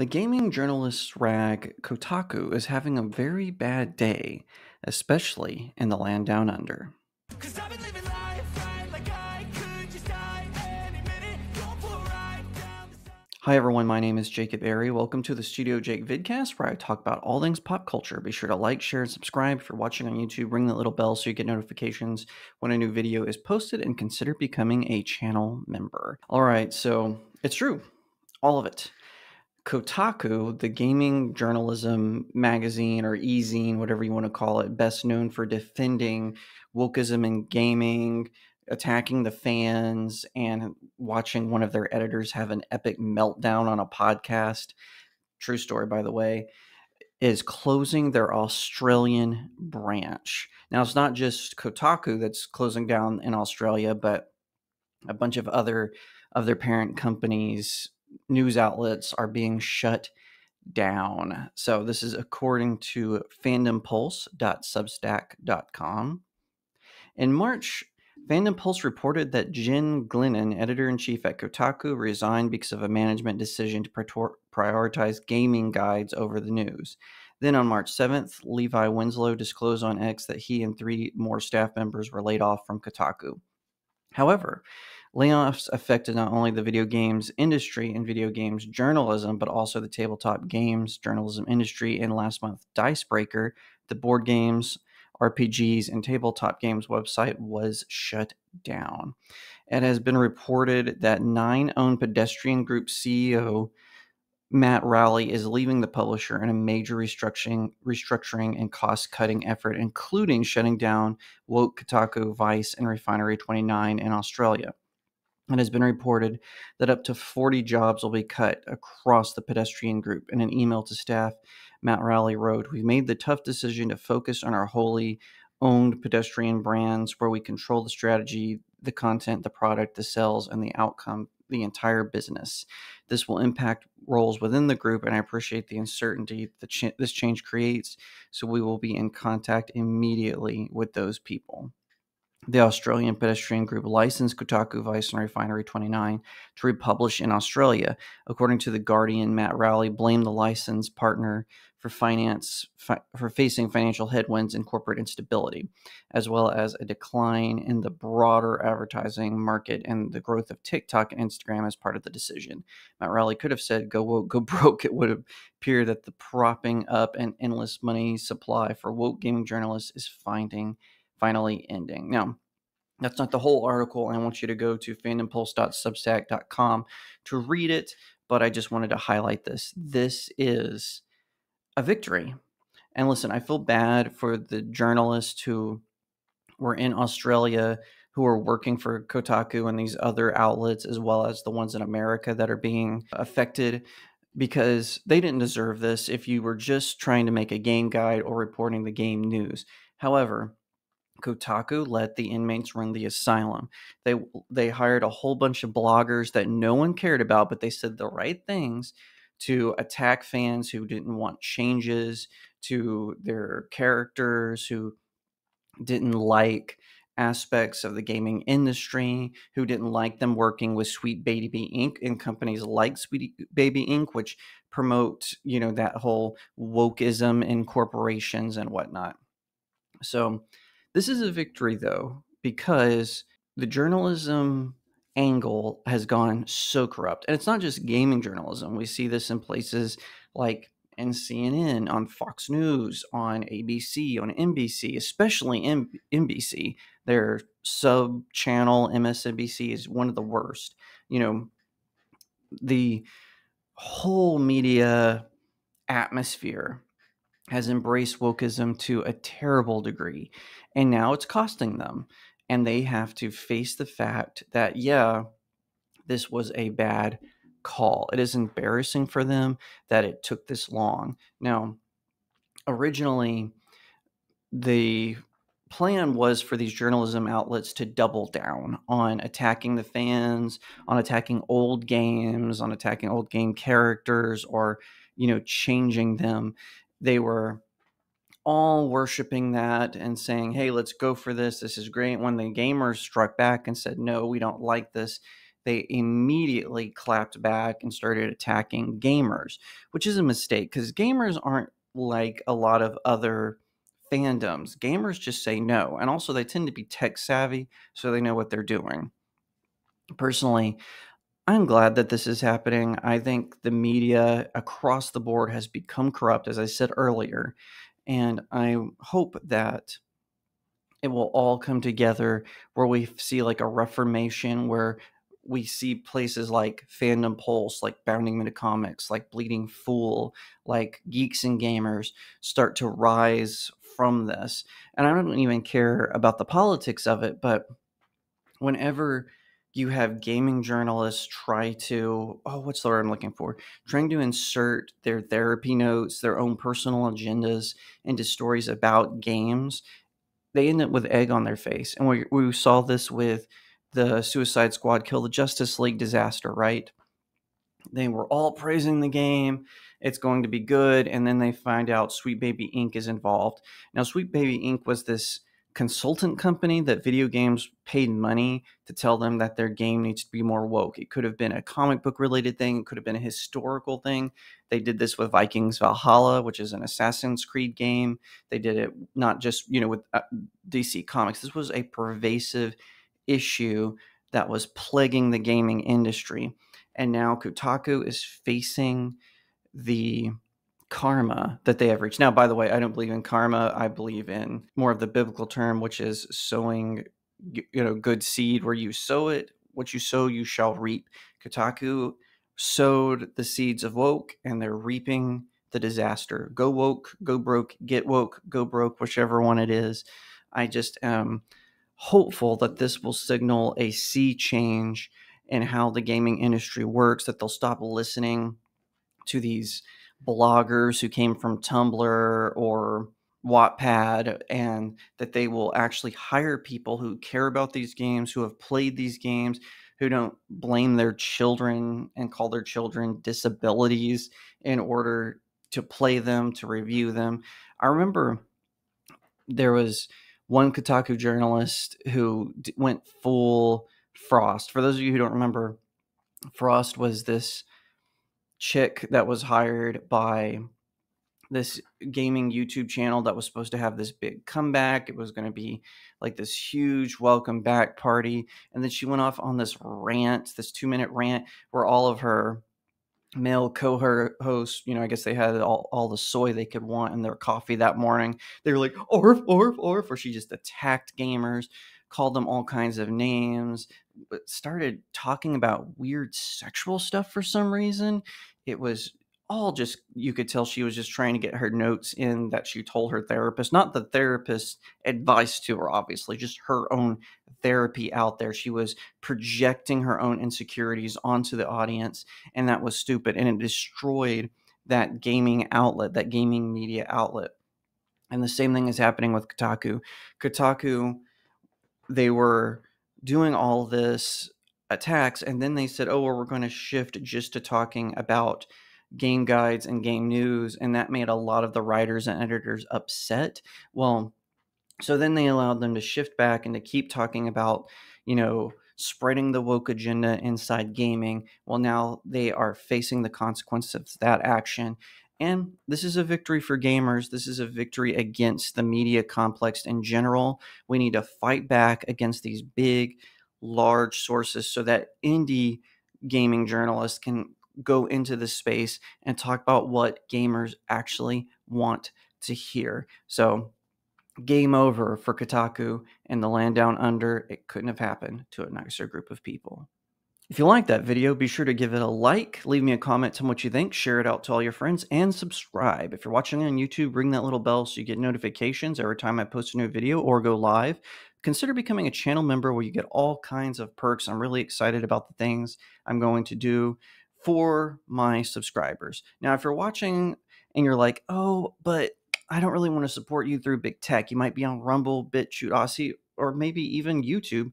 The gaming journalist rag Kotaku is having a very bad day, especially in the land down under. Cause I've been living life right like I could just die any minute. Going for a ride down the side. Hi everyone, my name is Jacob Airy. Welcome to the StudioJake vidcast where I talk about all things pop culture. Be sure to like, share, and subscribe. If you're watching on YouTube, ring that little bell so you get notifications when a new video is posted, and consider becoming a channel member. Alright, so it's true. All of it. Kotaku, the gaming journalism magazine or e-zine, whatever you want to call it, best known for defending wokeism in gaming, attacking the fans, and watching one of their editors have an epic meltdown on a podcast. True story, by the way, is closing their Australian branch. Now, it's not just Kotaku that's closing down in Australia, but a bunch of other of their parent companies, news outlets are being shut down. So this is according to fandompulse.substack.com. In March, Fandom Pulse reported that Jen Glennon, editor-in-chief at Kotaku, resigned because of a management decision to prioritize gaming guides over the news. Then on March 7th, Levi Winslow disclosed on X that he and 3 more staff members were laid off from Kotaku. However, layoffs affected not only the video games industry and video games journalism, but also the tabletop games journalism industry. And last month, Dicebreaker, the board games, RPGs, and tabletop games website, was shut down. It has been reported that Nine-owned Pedestrian Group CEO Matt Rowley is leaving the publisher in a major restructuring and cost-cutting effort, including shutting down Woke, Kotaku, Vice, and Refinery 29 in Australia. It has been reported that up to 40 jobs will be cut across the Pedestrian Group. In an email to staff, Matt Rowley wrote, "We've made the tough decision to focus on our wholly owned pedestrian brands where we control the strategy, the content, the product, the sales, and the outcome, the entire business. This will impact roles within the group, and I appreciate the uncertainty that this change creates, so we will be in contact immediately with those people." The Australian Pedestrian Group licensed Kotaku, Vice, and Refinery 29 to republish in Australia. According to The Guardian, Matt Rowley blamed the licensed partner for facing financial headwinds and corporate instability, as well as a decline in the broader advertising market and the growth of TikTok and Instagram as part of the decision. Matt Rowley could have said, "Go woke, go broke." It would appear that the propping up and endless money supply for woke gaming journalists is finally ending. Now, that's not the whole article. I want you to go to fandompulse.substack.com to read it, but I just wanted to highlight this. This is a victory. And listen, I feel bad for the journalists who were in Australia who are working for Kotaku and these other outlets, as well as the ones in America that are being affected, because they didn't deserve this if you were just trying to make a game guide or reporting the game news. However, Kotaku let the inmates run the asylum. They hired a whole bunch of bloggers that no one cared about, but they said the right things to attack fans who didn't want changes to their characters, who didn't like aspects of the gaming industry, who didn't like them working with Sweet Baby Inc. and companies like Sweet Baby Inc., which promote, that whole wokeism in corporations and whatnot. So this is a victory, though, because the journalism angle has gone so corrupt. And it's not just gaming journalism. We see this in places like in CNN, on Fox News, on ABC, on NBC, especially NBC. Their sub-channel MSNBC is one of the worst. The whole media atmosphere has embraced wokeism to a terrible degree, and now it's costing them. And they have to face the fact that, this was a bad call. It is embarrassing for them that it took this long. Now, originally, the plan was for these journalism outlets to double down on attacking the fans, on attacking old games, on attacking old game characters, or, changing them. They were all worshiping that and saying, "Hey, let's go for this. This is great." When the gamers struck back and said, "No, we don't like this," they immediately clapped back and started attacking gamers, which is a mistake because gamers aren't like a lot of other fandoms. Gamers just say no, and also they tend to be tech savvy, so they know what they're doing. Personally, I'm glad that this is happening. I think the media across the board has become corrupt, as I said earlier, and I hope that it will all come together where we see like a reformation where we see places like Fandom Pulse, like Bounding Into Comics, like Bleeding Fool, like Geeks and Gamers start to rise from this. And I don't even care about the politics of it, but whenever you have gaming journalists try to, oh, what's the word I'm looking for? Trying to insert their therapy notes, their own personal agendas into stories about games, they end up with egg on their face. And we saw this with the Suicide Squad Kill the Justice League disaster, right? They were all praising the game. It's going to be good. And then they find out Sweet Baby Inc. is involved. Now, Sweet Baby Inc. was this consultant company that video games paid money to tell them that their game needs to be more woke. It could have been a comic book related thing, it could have been a historical thing. They did this with Vikings Valhalla, which is an Assassin's Creed game. They did it not just, with DC Comics. This was a pervasive issue that was plaguing the gaming industry. And now Kotaku is facing the karma that they have reached. Now, by the way, I don't believe in karma. I believe in more of the biblical term, which is sowing, good seed. Where you sow it, what you sow, you shall reap. Kotaku sowed the seeds of woke, and they're reaping the disaster. Go woke, go broke, get woke, go broke, whichever one it is. I just am hopeful that this will signal a sea change in how the gaming industry works, that they'll stop listening to these bloggers who came from Tumblr or Wattpad, and that they will actually hire people who care about these games, who have played these games, who don't blame their children and call their children disabilities in order to play them, to review them. I remember there was one Kotaku journalist who went full Frost. For those of you who don't remember, Frost was this chick that was hired by this gaming YouTube channel that was supposed to have this big comeback. It was going to be like this huge welcome back party. And then she went off on this rant, this 2-minute rant, where all of her male co-hosts, I guess they had all the soy they could want in their coffee that morning. They were like, orf, orf, orf, or she just attacked gamers, called them all kinds of names, but started talking about weird sexual stuff for some reason. It was all just, you could tell she was just trying to get her notes in that she told her therapist, not the therapist's advice to her, obviously, just her own therapy out there. She was projecting her own insecurities onto the audience, and that was stupid, and it destroyed that gaming outlet, that gaming media outlet. And the same thing is happening with Kotaku, they were doing all this attacks, and then they said, oh, well, we're going to shift just to talking about game guides and game news, and that made a lot of the writers and editors upset. Well, so then they allowed them to shift back and to keep talking about, spreading the woke agenda inside gaming. Well, now they are facing the consequences of that action. And this is a victory for gamers. This is a victory against the media complex in general. We need to fight back against these big, large sources so that indie gaming journalists can go into this space and talk about what gamers actually want to hear. So, game over for Kotaku and the land down under. It couldn't have happened to a nicer group of people. If you like that video, be sure to give it a like, leave me a comment, tell me what you think, share it out to all your friends, and subscribe. If you're watching on YouTube, ring that little bell so you get notifications every time I post a new video or go live. Consider becoming a channel member where you get all kinds of perks. I'm really excited about the things I'm going to do for my subscribers. Now, if you're watching and you're like, oh, but I don't really want to support you through big tech. You might be on Rumble, BitChute, Aussie, or maybe even YouTube.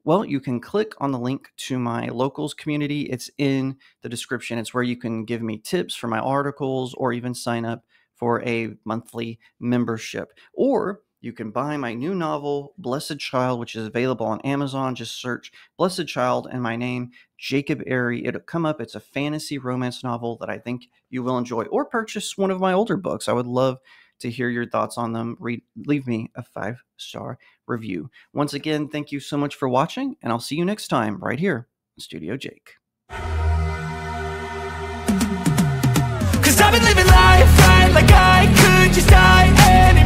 Well, you can click on the link to my locals community. It's in the description. It's where you can give me tips for my articles or even sign up for a monthly membership. Or You can buy my new novel, Blessed Child, which is available on Amazon. Just search Blessed Child and my name, Jacob Airy. It'll come up. It's a fantasy romance novel that I think you will enjoy. Or purchase one of my older books. I would love to hear your thoughts on them. Leave me a 5-star review. Once again, thank you so much for watching, and I'll see you next time right here on Studio Jake. 'Cause I've been living life right like I could just die any